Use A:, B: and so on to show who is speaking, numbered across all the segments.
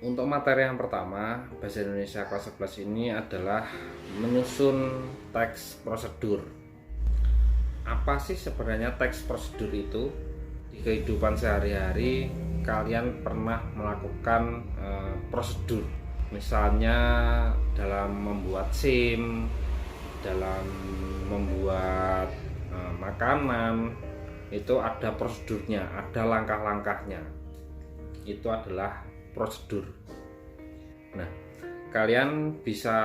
A: Untuk materi yang pertama, Bahasa Indonesia kelas 11 ini adalah menyusun teks prosedur. Apa sih sebenarnya teks prosedur itu? Di kehidupan sehari-hari kalian pernah melakukan prosedur. Misalnya dalam membuat SIM, dalam membuat makanan, itu ada prosedurnya, ada langkah-langkahnya. Itu adalah prosedur. Nah, kalian bisa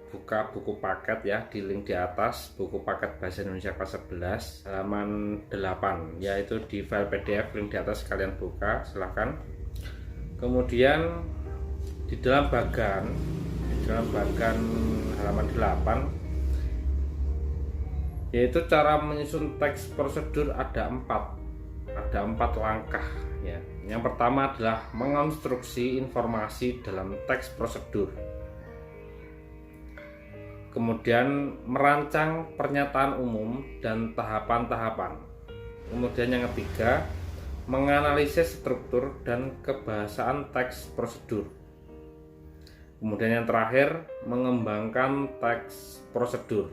A: buka buku paket ya di link di atas, buku paket Bahasa Indonesia kelas 11 halaman 8, yaitu di file PDF, link di atas kalian buka, silahkan. Kemudian di dalam bagan halaman 8, yaitu cara menyusun teks prosedur ada empat langkah ya. Yang pertama adalah mengonstruksi informasi dalam teks prosedur. Kemudian merancang pernyataan umum dan tahapan-tahapan. Kemudian yang ketiga, menganalisis struktur dan kebahasaan teks prosedur. Kemudian yang terakhir, mengembangkan teks prosedur.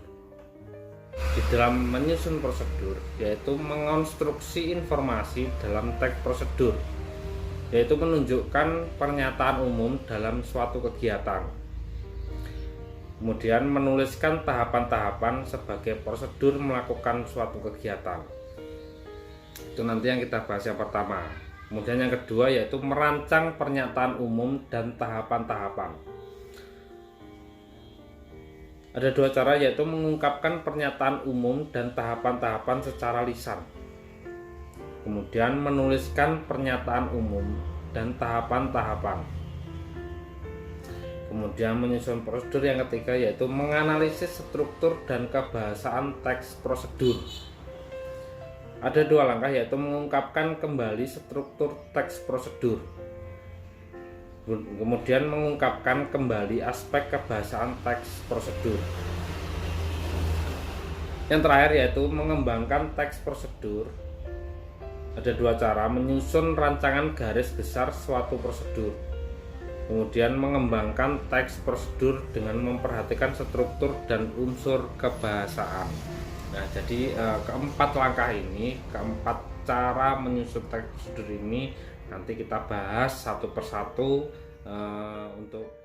A: Di dalam menyusun prosedur, yaitu mengonstruksi informasi dalam teks prosedur, yaitu menunjukkan pernyataan umum dalam suatu kegiatan. Kemudian menuliskan tahapan-tahapan sebagai prosedur melakukan suatu kegiatan. Itu nanti yang kita bahas yang pertama. Kemudian yang kedua yaitu merancang pernyataan umum dan tahapan-tahapan. Ada dua cara, yaitu mengungkapkan pernyataan umum dan tahapan-tahapan secara lisan. Kemudian menuliskan pernyataan umum dan tahapan-tahapan. Kemudian menyusun prosedur yang ketiga yaitu menganalisis struktur dan kebahasaan teks prosedur. Ada dua langkah, yaitu mengungkapkan kembali struktur teks prosedur. Kemudian mengungkapkan kembali aspek kebahasaan teks prosedur. Yang terakhir yaitu mengembangkan teks prosedur. Ada dua cara, menyusun rancangan garis besar suatu prosedur. Kemudian mengembangkan teks prosedur dengan memperhatikan struktur dan unsur kebahasaan. Nah, jadi keempat langkah ini, keempat cara menyusun teks prosedur ini nanti kita bahas satu persatu untuk